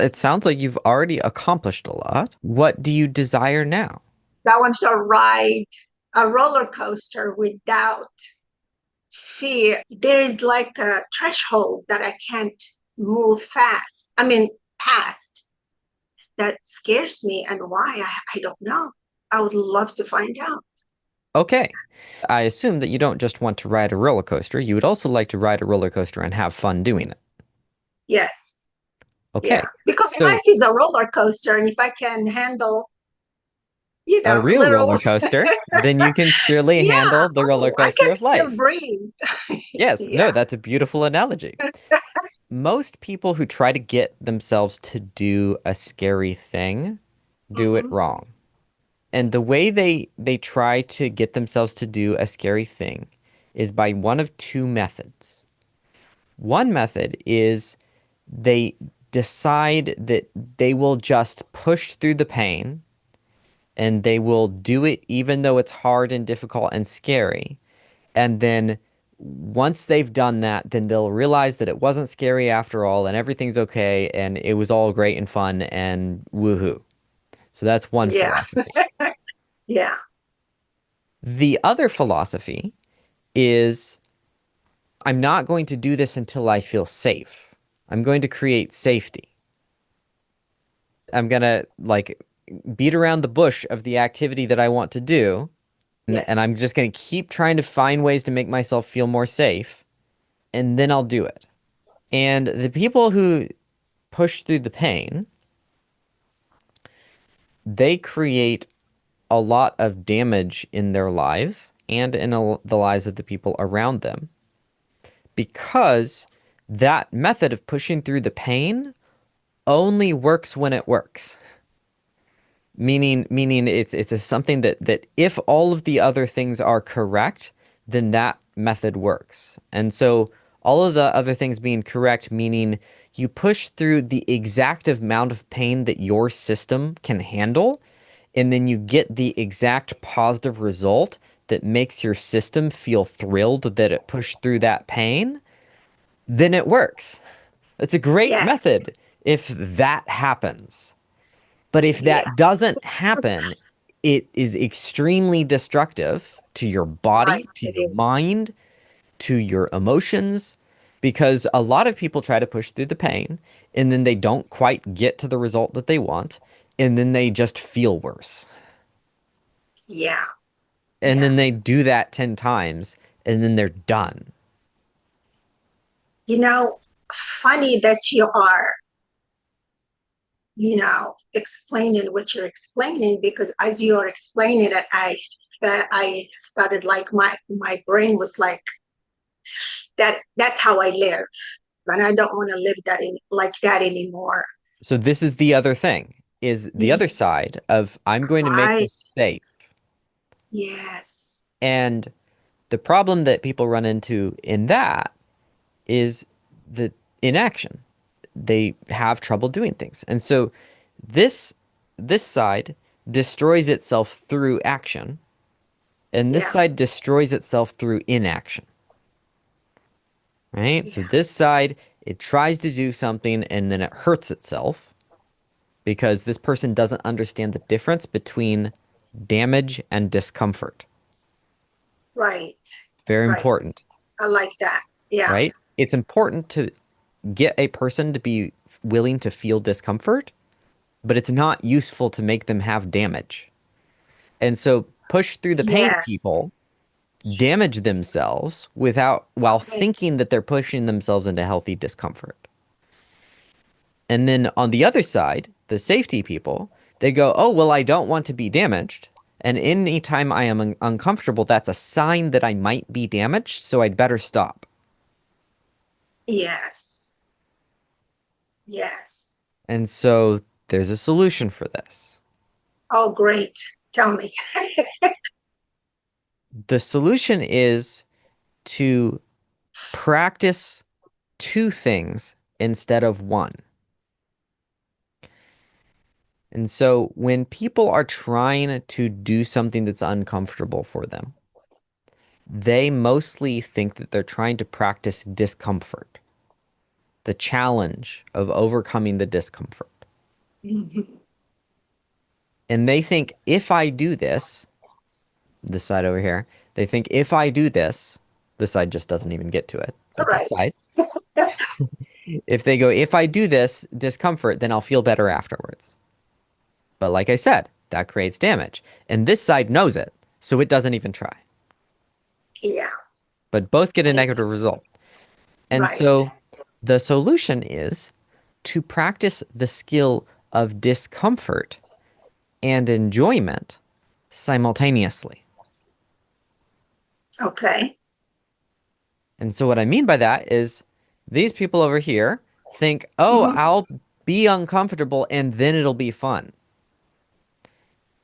It sounds like you've already accomplished a lot. What do you desire now? I want to ride a roller coaster without fear. There is like a threshold that I can't move fast. I mean, past. That scares me. And why? I don't know. I would love to find out. Okay. I assume that you don't just want to ride a roller coaster. You would also like to ride a roller coaster and have fun doing it. Yes. Yeah. Okay. Because life So is a roller coaster. And if I can handle, a real little, roller coaster, then you can surely yeah. handle the roller Oh, I coaster can of still life. breathe. Yes. No, Yeah. that's a beautiful analogy. Most people who try to get themselves to do a scary thing do it Hmm. wrong. And the way they try to get themselves to do a scary thing is by one of two methods. One method is they decide that they will just push through the pain and they will do it even though it's hard and difficult and scary. And then once they've done that, then they'll realize that it wasn't scary after all and everything's okay and it was all great and fun and woohoo. So that's one Yeah. philosophy. Yeah. The other philosophy is I'm not going to do this until I feel safe. I'm going to create safety. I'm gonna like beat around the bush of the activity that I want to do, and I'm Yes. just gonna keep trying to find ways to make myself feel more safe, and then I'll do it. And the people who push through the pain, they create a lot of damage in their lives and in the lives of the people around them because that method of pushing through the pain only works when it works. Meaning it's something that if all of the other things are correct, then that method works. And so all of the other things being correct, meaning you push through the exact amount of pain that your system can handle, and then you get the exact positive result that makes your system feel thrilled that it pushed through that pain, then it works. It's a great Yes. method if that happens. But if Yeah. that doesn't happen, it is extremely destructive to your Right. body, to It your is. mind, to your emotions, because a lot of people try to push through the pain and then they don't quite get to the result that they want, and then they just feel worse. Yeah. And Yeah. then they do that 10 times and then they're done. You know, funny that you are, explaining what you're explaining because as you are explaining it, I started like my brain was like that's how I live. And I don't want to live like that anymore. So this is the other thing, is the other side of I'm going to make Right. this safe. Yes. And the problem that people run into in that is the inaction. They have trouble doing things. And so this this side destroys itself through action, and this Yeah. side destroys itself through inaction, right? So Yeah. this side, it tries to do something and then it hurts itself because this person doesn't understand the difference between damage and discomfort. Right. Very Right. important, I like that. Yeah. right? It's important to get a person to be willing to feel discomfort, but it's not useful to make them have damage. And so push through the pain Yes. people damage themselves without while Right. thinking that they're pushing themselves into healthy discomfort. And then on the other side, the safety people, they go, "Oh, well, I don't want to be damaged. And anytime I am uncomfortable, that's a sign that I might be damaged, so I'd better stop." Yes. Yes. And so there's a solution for this. Oh, great. Tell me. The solution is to practice two things instead of one. And so when people are trying to do something that's uncomfortable for them, they mostly think that they're trying to practice discomfort. the challenge of overcoming the discomfort. Mhm. And they think if I do this side over here, they think if I do this side just doesn't even get to it, but this Right. side, if they go, if I do this discomfort, then I'll feel better afterwards. But like I said, that creates damage. And this side knows it, so it doesn't even try. Yeah. But both get a I- negative result. And Right. so the solution is to practice the skill of discomfort and enjoyment simultaneously. Okay. And so what I mean by that is these people over here think, oh, Mhm. I'll be uncomfortable and then it'll be fun.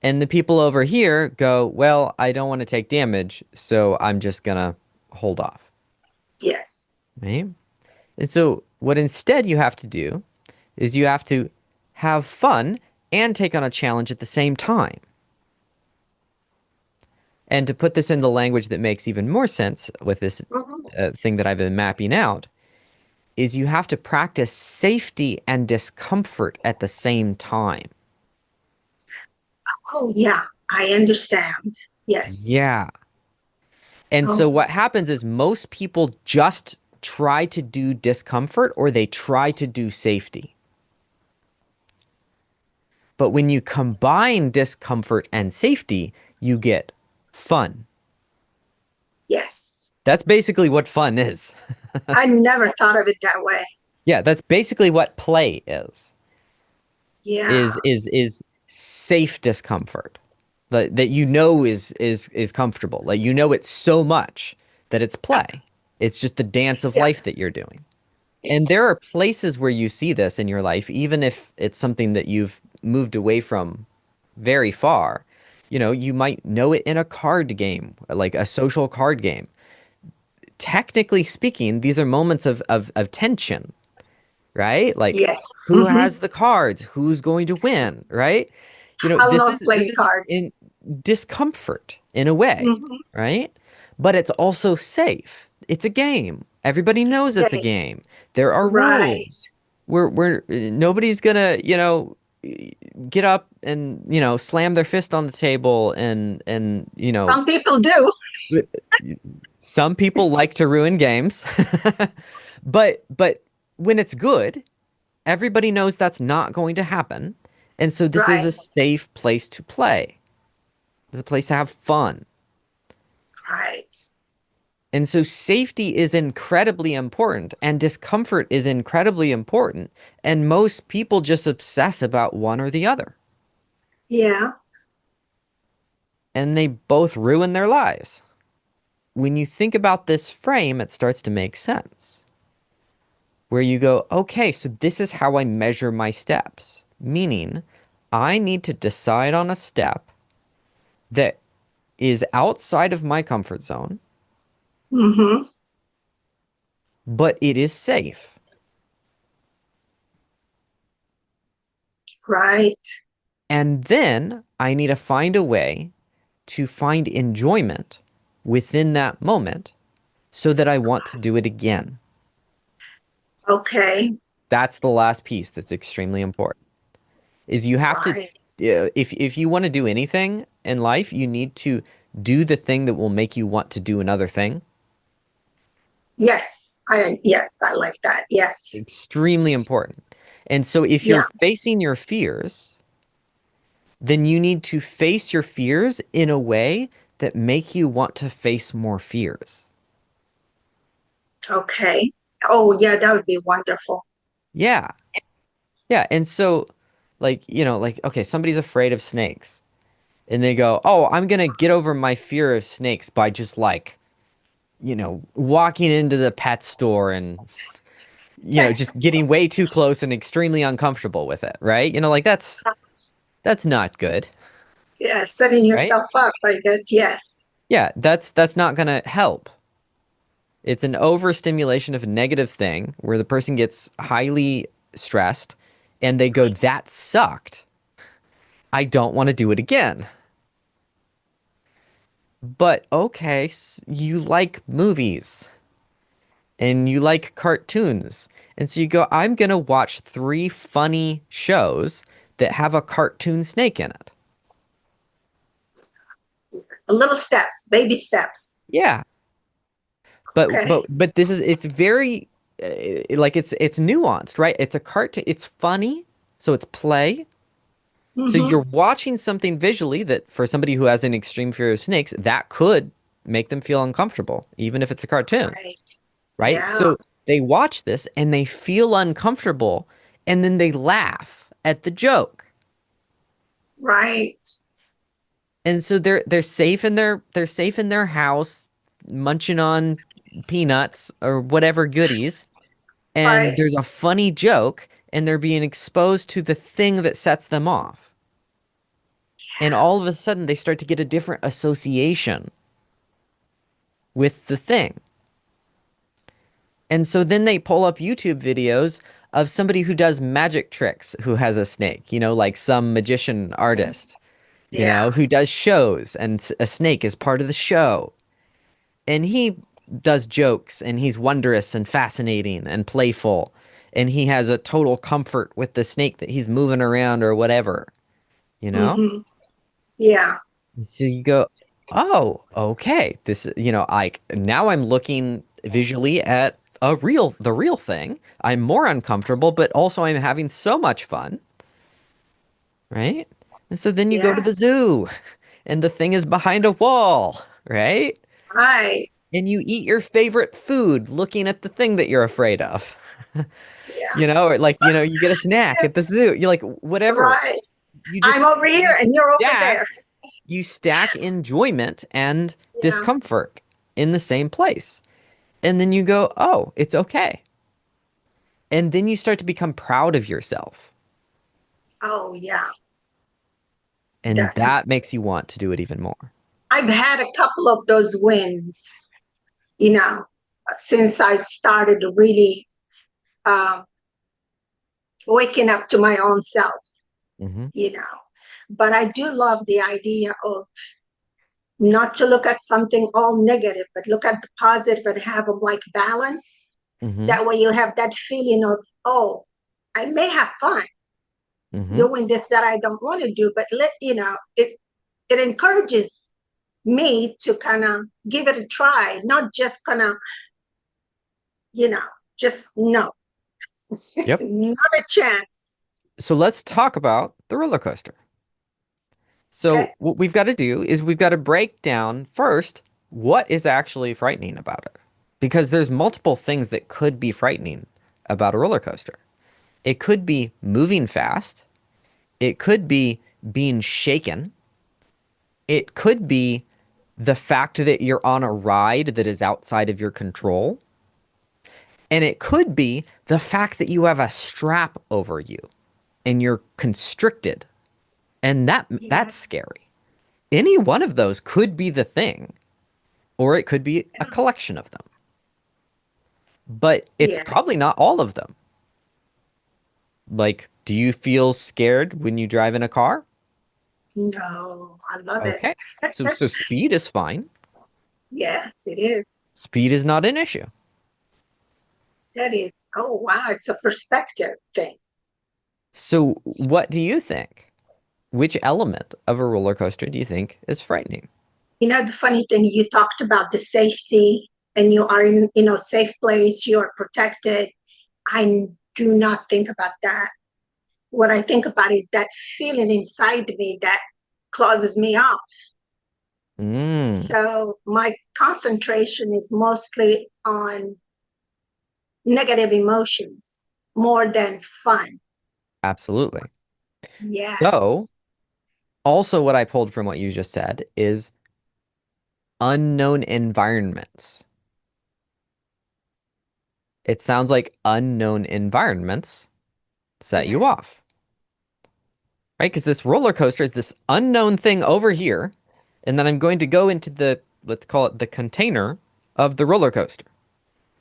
And the people over here go, well, I don't want to take damage, so I'm just gonna hold off. Yes. Right? And so what instead you have to do is you have to have fun and take on a challenge at the same time. And to put this in the language that makes even more sense with this Mhm. thing that I've been mapping out, is you have to practice safety and discomfort at the same time. Oh, yeah. I understand. Yes. Yeah. And so Oh, what happens is most people just try to do discomfort or they try to do safety. But when you combine discomfort and safety, you get fun. yes. That's basically what fun is. I never thought of it that way. Yeah, that's basically what play is. Yeah. Is safe discomfort. That you know is comfortable. Like you know it's so much that it's play. It's just the dance of Yeah. life that you're doing. And Right. there are places where you see this in your life, even if it's something that you've moved away from very far. You know, you might know it in a card game, like a social card game. Technically speaking, these are moments of tension, right? Like Yes. who Hmm. has the cards? Who's going to win, right? You know, I this love is this playing is cards. in discomfort in a way, Hmm. right? But it's also safe. It's a game. Everybody knows it's a Okay. game. There are Right. rules. We're nobody's gonna, get up and, slam their fist on the table and, Some people do. some people like to ruin games. But when it's good, everybody knows that's not going to happen. And so this is Right. a safe place to play. It's a place to have fun. Right. And so safety is incredibly important and discomfort is incredibly important. And most people just obsess about one or the other. Yeah. And they both ruin their lives. When you think about this frame, it starts to make sense. Where you go, okay, so this is how I measure my steps. Meaning, I need to decide on a step that is outside of my comfort zone, Hmm. but it is safe. Right. And then I need to find a way to find enjoyment within that moment so that I want to do it again. Okay. That's the last piece that's extremely important. Is you have to Right. if you want to do anything in life, you need to do the thing that will make you want to do another thing. Yes, I like that. Yes. Extremely important. And so if you're Yeah. facing your fears, then you need to face your fears in a way that make you want to face more fears. Okay. Oh, yeah, that would be wonderful. Yeah. Yeah. And so like okay, somebody's afraid of snakes and they go, "Oh, I'm going to get over my fear of snakes by just like, walking into the pet store and just getting way too close and extremely uncomfortable with it, right? Like that's not good, Yeah, setting right? yourself up, I guess. Yes. Yeah, that's not going to help. It's an overstimulation of a negative thing where the person gets highly stressed and they go, that sucked. I don't want to do it again. But okay, you like movies. and you like cartoons. And so you go, I'm gonna watch three funny shows that have a cartoon snake in it. Little steps, baby steps. Yeah. But Okay. this is it's very like it's nuanced, right? It's a cartoon, it's funny, so it's play. So Mm-hmm. you're watching something visually that for somebody who has an extreme fear of snakes, that could make them feel uncomfortable, even if it's a cartoon, Right. right? Yeah. So they watch this and they feel uncomfortable and then they laugh at the joke. Right. And so they're safe in their house munching on peanuts or whatever goodies, and Right. there's a funny joke and they're being exposed to the thing that sets them off. And all of a sudden they start to get a different association with the thing. And so then they pull up YouTube videos of somebody who does magic tricks who has a snake, like some magician artist, Yeah. who does shows and a snake is part of the show. And he does jokes and he's wondrous and fascinating and playful. And he has a total comfort with the snake that he's moving around or whatever, you know? Mm-hmm. Yeah. So you go, oh, okay. Like now I'm looking visually at the real thing. I'm more uncomfortable, but also I'm having so much fun, right? And so then you go to the Yes. zoo and the thing is behind a wall, right? Right. And you eat your favorite food looking at the thing that you're afraid of. Yeah. Or like, you get a snack at the zoo. You're like, whatever. Right. You just I'm over here you and you're over stack there. you stack enjoyment and Yeah. discomfort in the same place. And then you go, oh, it's okay. And then you start to become proud of yourself. Oh, yeah. And that Definitely. makes you want to do it even more. I've had a couple of those wins, you know, since I've started really uh, waking up to my own self, Hmm. you know. But I do love the idea of not to look at something all negative, but look at the positive and have a like balance. Hmm. That way you have that feeling of, oh, I may have fun Hmm. doing this that I don't want to do, but it encourages me to kind of give it a try, not just kind of, you know, just no, Yep. not a chance. So let's talk about the roller coaster. Okay. So what we've got to do is we've got to break down first what is actually frightening about it. Because there's multiple things that could be frightening about a roller coaster. It could be moving fast. It could be being shaken. It could be the fact that you're on a ride that is outside of your control. And it could be the fact that you have a strap over you and you're constricted. And that's Yes. scary. Any one of those could be the thing, or it could be a collection of them. But it's Yes. probably not all of them. Like, do you feel scared when you drive in a car? No, I love it. Okay. So speed is fine. Yes, it is. Speed is not an issue. That is, oh, wow. It's a perspective thing. So what do you think? Which element of a roller coaster do you think is frightening? The funny thing, you talked about the safety and you are in, safe place, you are protected. I do not think about that. What I think about is that feeling inside me that closes me off. Mm, So my concentration is mostly on negative emotions more than fun. absolutely. Yes. So also what I pulled from what you just said is unknown environments. It sounds like unknown environments set you Yes. off, right? Because this roller coaster is this unknown thing over here, and then I'm going to go into let's call it the container of the roller coaster.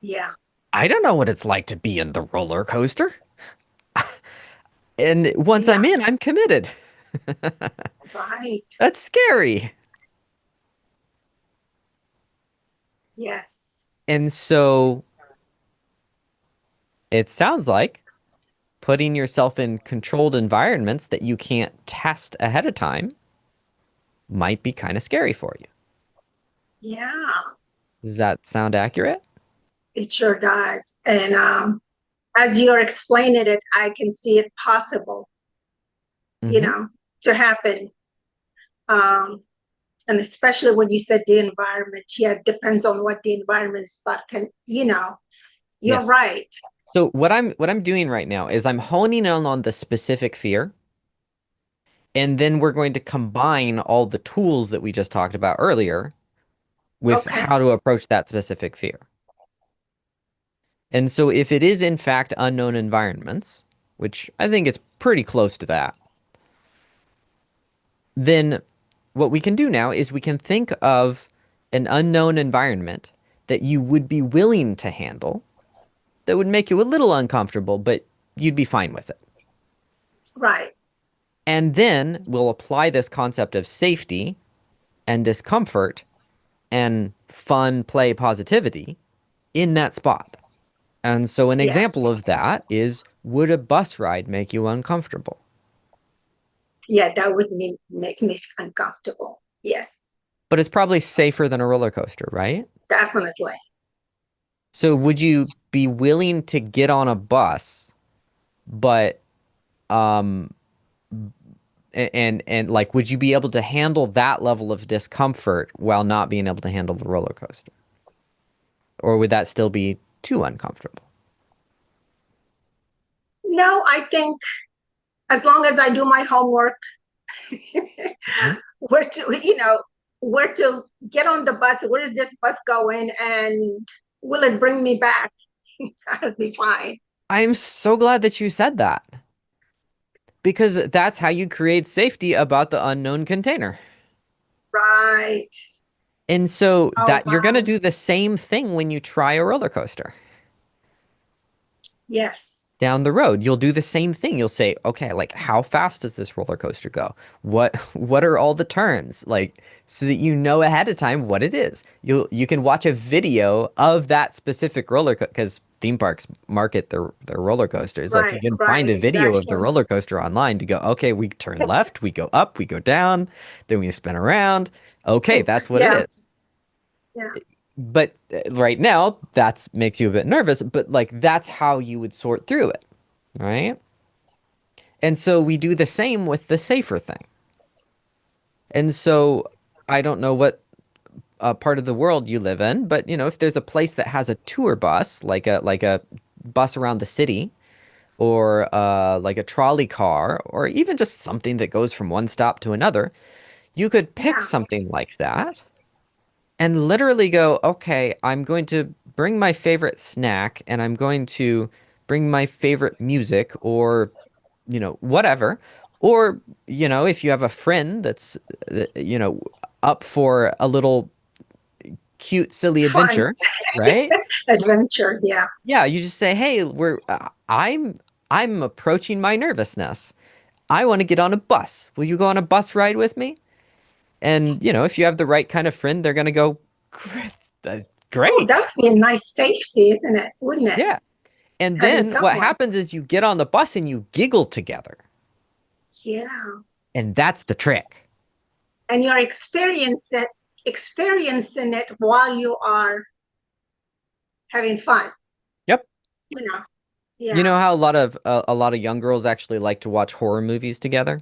Yeah. I don't know what it's like to be in the roller coaster. And once I'm Yeah. in, I'm committed. Right. That's scary. Yes. And so it sounds like putting yourself in controlled environments that you can't test ahead of time might be kind of scary for you. Yeah, Does that sound accurate? it sure does. And as you're explaining it, I can see it possible, you Hmm. know, to happen. Um, and especially when you said the environment, yeah, it depends on what the environment is, but you're Yes. right. So what I'm doing right now is I'm honing in on the specific fear, and then we're going to combine all the tools that we just talked about earlier with Okay, how to approach that specific fear. And so if it is in fact unknown environments, which I think it's pretty close to that, then what we can do now is we can think of an unknown environment that you would be willing to handle that would make you a little uncomfortable, but you'd be fine with it. right. And then we'll apply this concept of safety and discomfort and fun, play, positivity in that spot. And so an Yes. example of that is, would a bus ride make you uncomfortable? Yeah, that would make me uncomfortable. Yes, But it's probably safer than a roller coaster, right? definitely. So would you be willing to get on a bus, but um and like would you be able to handle that level of discomfort while not being able to handle the roller coaster? Or would that still be too uncomfortable? No, I think as long as I do my homework, Mhm. where to, where to get on the bus, where is this bus going, and will it bring me back? That'll be fine. I'm so glad that you said that because that's how you create safety about the unknown container. Right. And so Oh, that you're going to wow. do the same thing when you try a roller coaster Yes. down the road. You'll do the same thing. You'll say, okay, like how fast does this roller coaster go? What are all the turns? Like so that you know ahead of time what it is. You can watch a video of that specific roller coaster because theme parks market their roller coasters. Like you Right. can find Right. a video of the Exactly. roller coaster online to go, okay, we turn left, we go up, we go down, then we spin around. Okay, that's what it Yeah. is. Yeah. But right now, that makes you a bit nervous, but like that's how you would sort through it, right? And so we do the same with the safer thing. And so I don't know what part of the world you live in, but you know, if there's a place that has a tour bus, like a bus around the city, or like a trolley car, or even just something that goes from one stop to another, you could pick Yeah. something like that and literally go, okay, I'm going to bring my favorite snack and I'm going to bring my favorite music or, you know, whatever. Or, you know, if you have a friend that's, you know, up for a little cute, silly Fun. adventure, right? Adventure. Yeah. Yeah, you just say, hey, I'm approaching my nervousness. I want to get on a bus. Will you go on a bus ride with me? And, you know, if you have the right kind of friend, they're going to go, great. Oh, Great. that would be a nice safety, isn't it? Wouldn't it? Yeah. And Having then what someone. happens is you get on the bus and you giggle together. Yeah. And that's the trick. And you're experiencing it while you are having fun, Yep. you know. You Yeah. know how a lot of young girls actually like to watch horror movies together?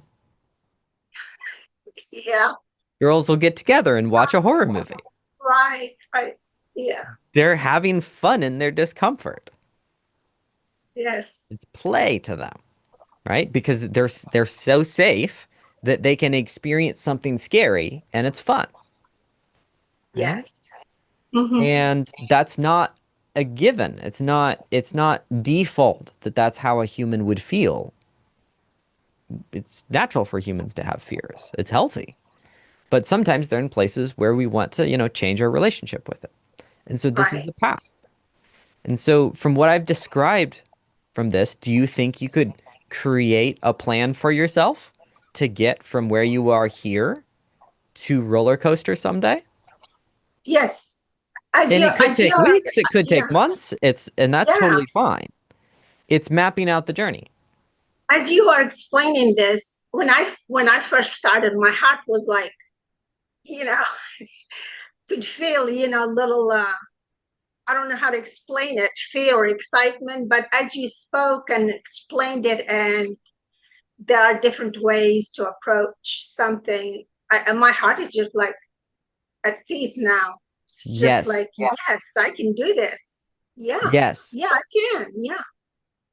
Yeah. Girls will get together and watch a horror movie. Right. Right. Yeah. They're having fun in their discomfort. Yes. It's play to them, right? Because they're so safe that they can experience something scary and it's fun, right? Yes. Hmm. And that's not a given. It's not default that that's how a human would feel. It's natural for humans to have fears. It's healthy. But sometimes they're in places where we want to, you know, change our relationship with it. And so this is Right. the path. And so from what I've described from this, do you think you could create a plan for yourself to get from where you are here to roller coaster someday? Yes. And it could As take you're, weeks, it could yeah, take months. And that's yeah, totally fine. It's mapping out the journey. As you are explaining this, when I first started, my heart was like, you know, could feel, a little I don't know how to explain it, fear or excitement. But as you spoke and explained it, and there are different ways to approach something, and my heart is just like at peace now. It's just Yes. like, yes, I can do this. Yeah, Yes. yeah, I can. Yeah,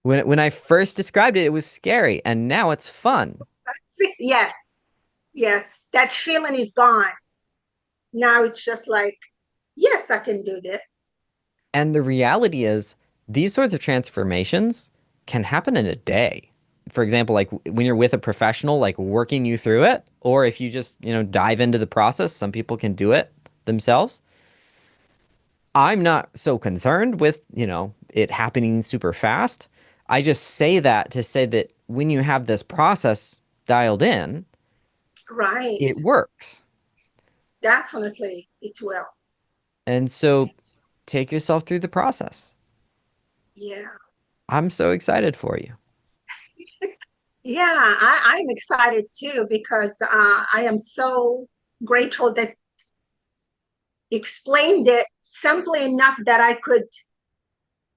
When I first described it, it was scary, and now it's fun. that's it. Yes, yes, that feeling is gone. Now it's just like, yes, I can do this. And the reality is, these sorts of transformations can happen in a day. For example, like when you're with a professional, like working you through it, or if you just, dive into the process, some people can do it themselves. I'm not so concerned with, it happening super fast. I just say that to say that when you have this process dialed in, Right. it works. Definitely, it will. And so take yourself through the process. Yeah. I'm so excited for you. Yeah, I'm excited too because I am so grateful that you explained it simply enough that I could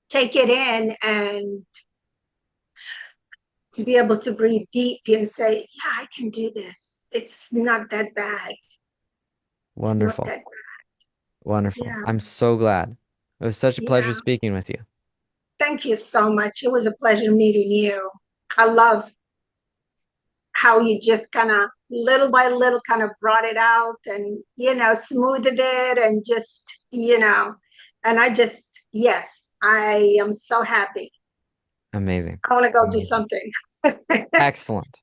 take it in and be able to breathe deep and say, yeah, I can do this. It's not that bad. It's not Wonderful. that bad. Wonderful. Yeah, I'm so glad. It was such a pleasure yeah. speaking with you. Thank you so much. It was a pleasure meeting you. I love how you just kind of little by little kind of brought it out and smoothed it and just and I just, yes, I am so happy. Amazing. I want to go do Amazing. something. Excellent.